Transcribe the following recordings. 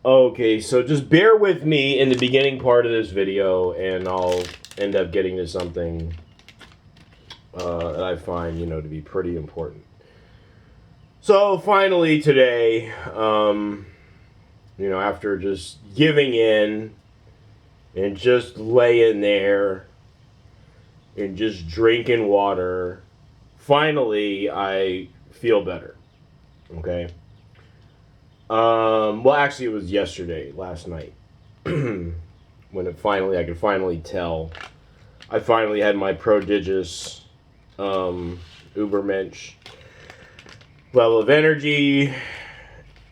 Okay, so just bear with me in the beginning part of this video, and I'll end up getting to something that I find, to be pretty important. So finally today, after just giving in and just laying there and just drinking water, finally I feel better. Okay. Well, actually, it was last night, when I could finally tell. I finally had my prodigious, Ubermensch level of energy,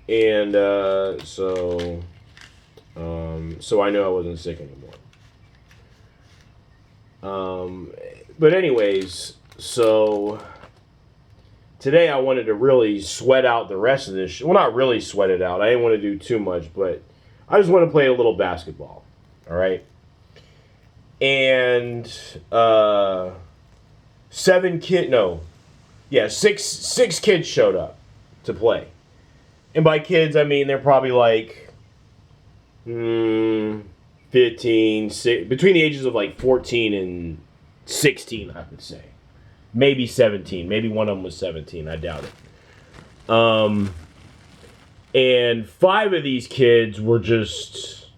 and so I knew I wasn't sick anymore. But anyways, so today I wanted to really sweat out the rest of this. Well, not really sweat it out. I didn't want to do too much, but I just want to play a little basketball. All right. And six kids showed up to play. And by kids, I mean they're probably like 15, between the ages of like 14 and 16, I would say. Maybe 17. Maybe one of them was 17. I doubt it. And 5 of these kids were just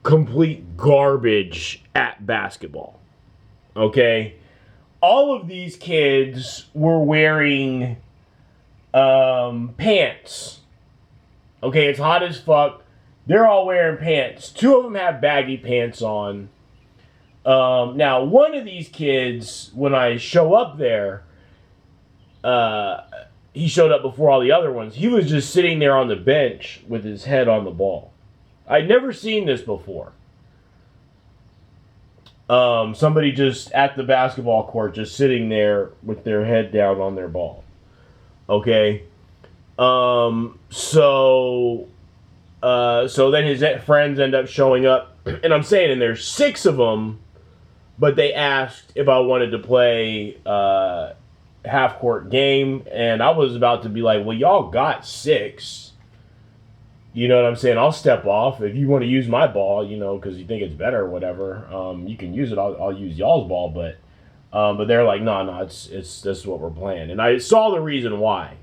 complete garbage at basketball. Okay? All of these kids were wearing pants. Okay, it's hot as fuck. They're all wearing pants. 2 of them have baggy pants on. Now, one of these kids, when I show up there, he showed up before all the other ones. He was just sitting there on the bench with his head on the ball. I'd never seen this before. Somebody just at the basketball court, just sitting there with their head down on their ball. Okay? So then his friends end up showing up, and I'm saying, and there's 6 of them, but they asked if I wanted to play half-court game, and I was about to be like, well, y'all got 6. You know what I'm saying? I'll step off. If you want to use my ball, because you think it's better or whatever, you can use it. I'll use y'all's ball, but they're like, no, it's this is what we're playing. And I saw the reason why.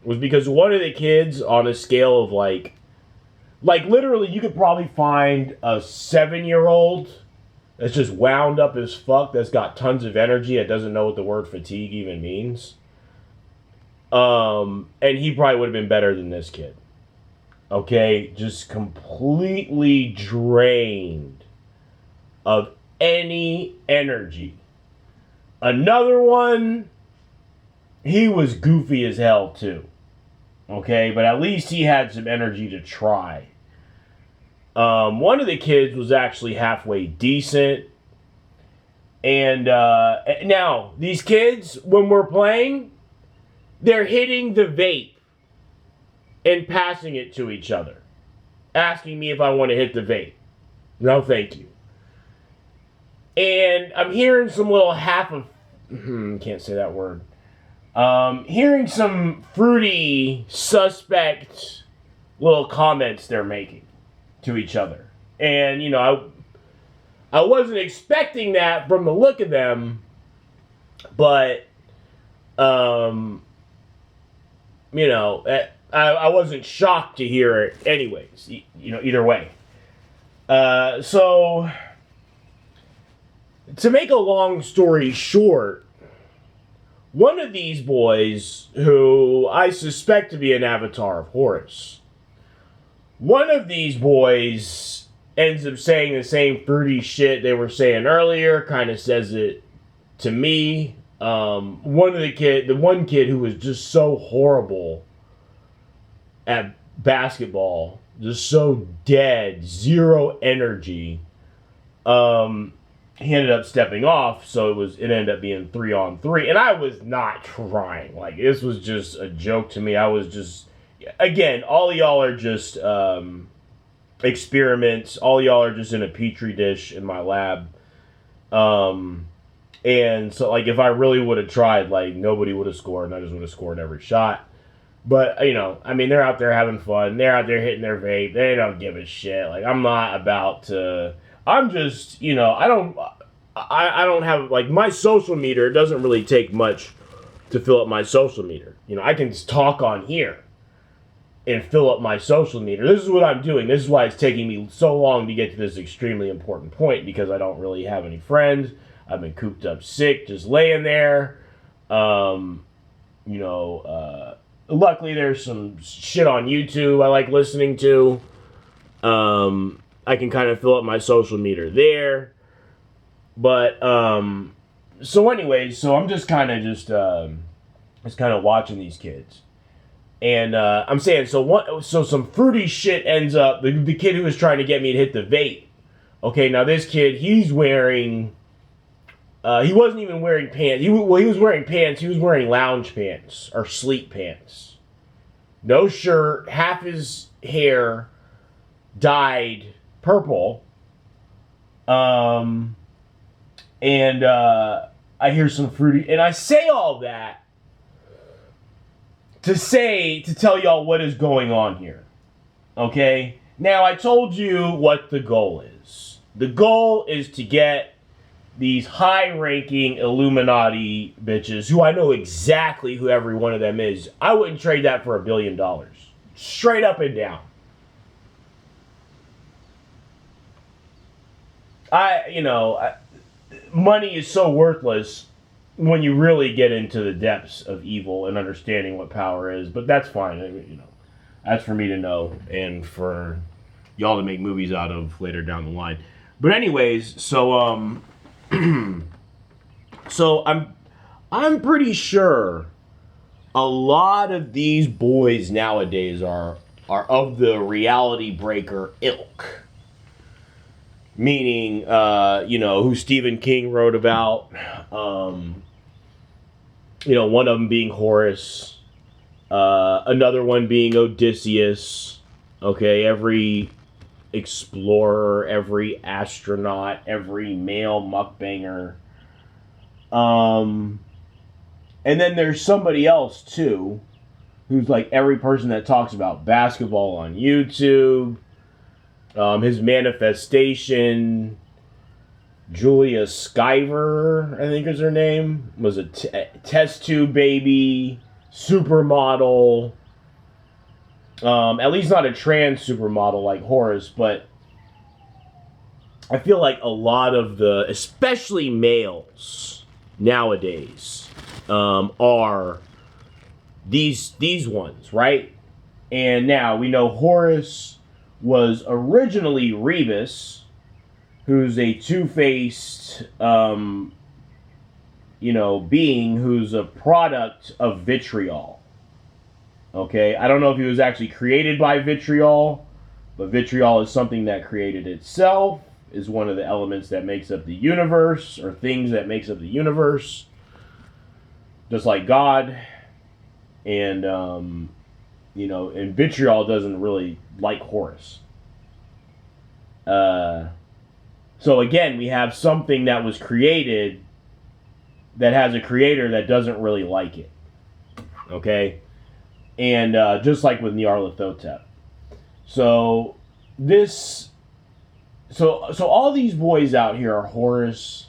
It was because one of the kids, on a scale of like literally, you could probably find a 7-year-old that's just wound up as fuck, that's got tons of energy, that doesn't know what the word fatigue even means. And he probably would have been better than this kid. Okay? Just completely drained of any energy. Another one, he was goofy as hell too. Okay? But at least he had some energy to try. One of the kids was actually halfway decent. And now, these kids, when we're playing, they're hitting the vape and passing it to each other, asking me if I want to hit the vape. No, thank you. And I'm hearing some little can't say that word. Hearing some fruity, suspect little comments they're making to each other. And, I wasn't expecting that from the look of them, but, I wasn't shocked to hear it anyways, either way. So, to make a long story short, one of these boys, who I suspect to be an avatar of Horus, one of these boys ends up saying the same fruity shit they were saying earlier, kind of says it to me. The one kid who was just so horrible at basketball, just so dead, zero energy, he ended up stepping off, so it ended up being 3-on-3, and I was not trying. Like, this was just a joke to me. I was just, again, all y'all are just experiments. All y'all are just in a petri dish in my lab. And so, like, if I really would have tried, like, nobody would have scored, and I just would have scored every shot. But, you know, I mean, they're out there having fun. They're out there hitting their vape. They don't give a shit. Like, I'm not about to... I'm just, you know, I don't have... Like, my social meter doesn't really take much to fill up my social meter. You know, I can just talk on here and fill up my social meter. This is what I'm doing. This is why it's taking me so long to get to this extremely important point, because I don't really have any friends. I've been cooped up sick, just laying there. Luckily there's some shit on YouTube I like listening to. I can kind of fill up my social meter there. But, so anyways, so I'm just kind of watching these kids. And I'm saying, so some fruity shit ends up, the kid who was trying to get me to hit the vape. Okay, now this kid, he's wearing, he wasn't even wearing pants. He was wearing pants, he was wearing lounge pants, or sleep pants. No shirt, half his hair dyed purple. And I hear some fruity, and I say all that to tell y'all what is going on here. Okay? Now, I told you what the goal is. The goal is to get these high-ranking Illuminati bitches, who I know exactly who every one of them is. I wouldn't trade that for $1 billion. Straight up and down. Money is so worthless when you really get into the depths of evil and understanding what power is, but that's fine. You know, that's for me to know and for y'all to make movies out of later down the line. But anyways, so so I'm pretty sure a lot of these boys nowadays are of the reality breaker ilk. Meaning, who Stephen King wrote about. One of them being Horus. Another one being Odysseus. Okay, every explorer, every astronaut, every male muckbanger. And then there's somebody else, too, who's like every person that talks about basketball on YouTube. His manifestation, Julia Skyver, I think is her name, was a test tube baby, supermodel. At least not a trans supermodel like Horus, but I feel like a lot of especially males nowadays, are these ones, right? And now we know Horus was originally Rebus, who's a two-faced, being who's a product of vitriol. Okay, I don't know if he was actually created by vitriol, but vitriol is something that created itself, is one of the elements that makes up the universe, or things that makes up the universe, just like God. And, and vitriol doesn't really like Horus. So again, we have something that was created that has a creator that doesn't really like it. Okay? And just like with Nyarlathotep. So all these boys out here are Horus,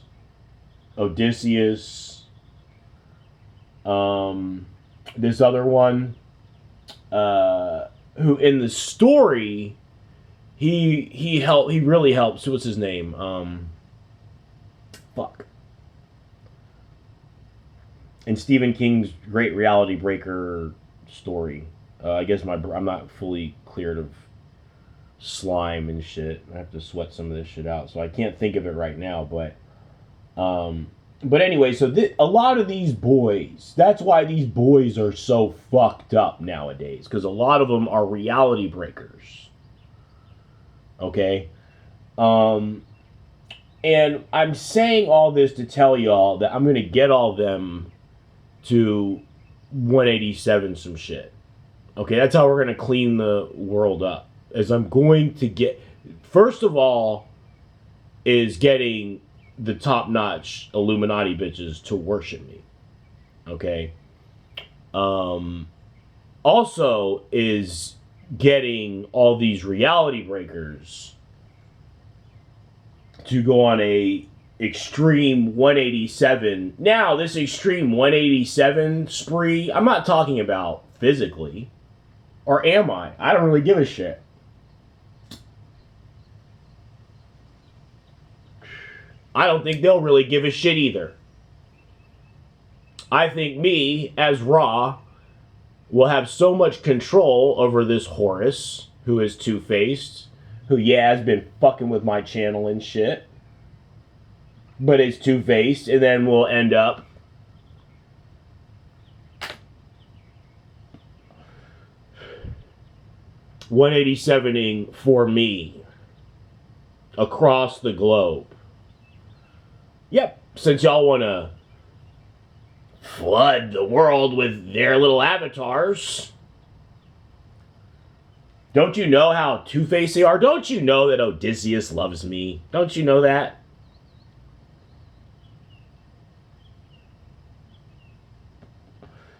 Odysseus, this other one, who in the story, he really helps. What's his name? In Stephen King's great reality breaker story. I guess I'm not fully cleared of slime and shit. I have to sweat some of this shit out, so I can't think of it right now. But anyway, so a lot of these boys, that's why these boys are so fucked up nowadays, because a lot of them are reality breakers. Okay? And I'm saying all this to tell y'all that I'm going to get all them to 187 some shit. Okay, that's how we're going to clean the world up. As I'm going to get... First of all, is getting the top-notch Illuminati bitches to worship me. Okay? also is getting all these reality breakers to go on a extreme 187. Now, this extreme 187 spree, I'm not talking about physically. Or am I? I don't really give a shit. I don't think they'll really give a shit either. I think me, as Raw, will have so much control over this Horus, who is two-faced, who, yeah, has been fucking with my channel and shit, but is two-faced, and then we'll end up $187ing for me across the globe. Yep, since y'all want to flood the world with their little avatars. Don't you know how two-faced they are? Don't you know that Odysseus loves me? Don't you know that?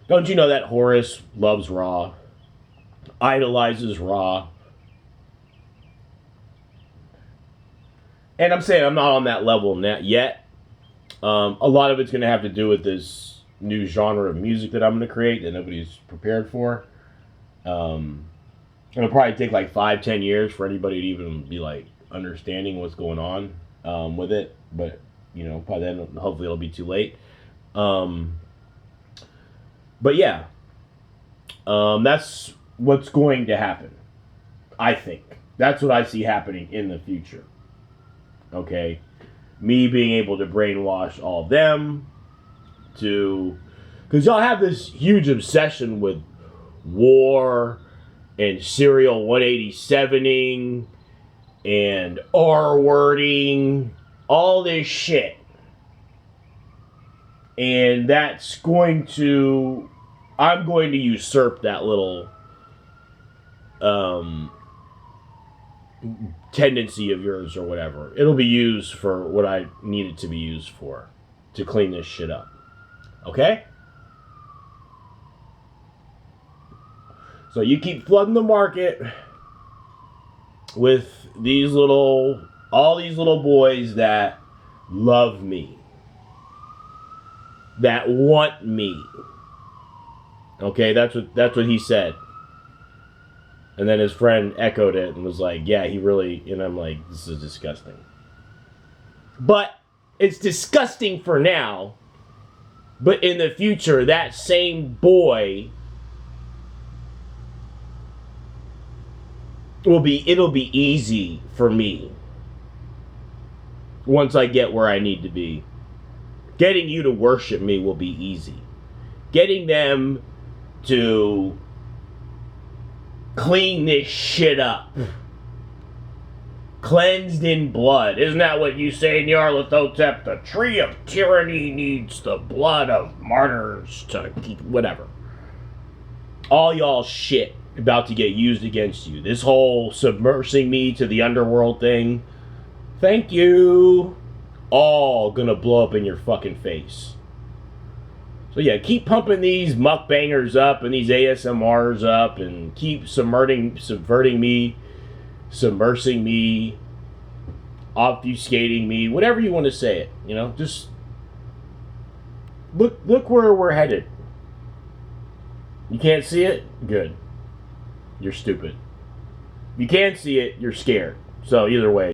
Don't you know that Horus loves Ra? Idolizes Ra? And I'm saying I'm not on that level yet. A lot of it's going to have to do with this new genre of music that I'm going to create that nobody's prepared for. It'll probably take like 5-10 years for anybody to even be like understanding what's going on with it. But, you know, by then, hopefully it'll be too late. But yeah, that's what's going to happen. I think. That's what I see happening in the future. Okay? Me being able to brainwash all of them to... Because y'all have this huge obsession with war and serial 187ing and R-wording, all this shit. And that's going to... I'm going to usurp that little tendency of yours or whatever. It'll be used for what I need it to be used for. To clean this shit up. Okay? So you keep flooding the market with these all these little boys that love me. That want me. Okay, that's what he said. And then his friend echoed it and was like, yeah, he really... And I'm like, this is disgusting. But it's disgusting for now. But in the future, that same boy... it'll be easy for me. Once I get where I need to be. Getting you to worship me will be easy. Getting them to clean this shit up. Cleansed in blood. Isn't that what you say in Nyarlathotep? The tree of tyranny needs the blood of martyrs to keep... Whatever. All y'all shit about to get used against you. This whole submersing me to the underworld thing. Thank you. All gonna blow up in your fucking face. So yeah, keep pumping these mukbangers up and these ASMRs up and keep subverting me, submersing me, obfuscating me, whatever you want to say it, you know, just look where we're headed. You can't see it? Good. You're stupid. You can't see it, you're scared. So either way.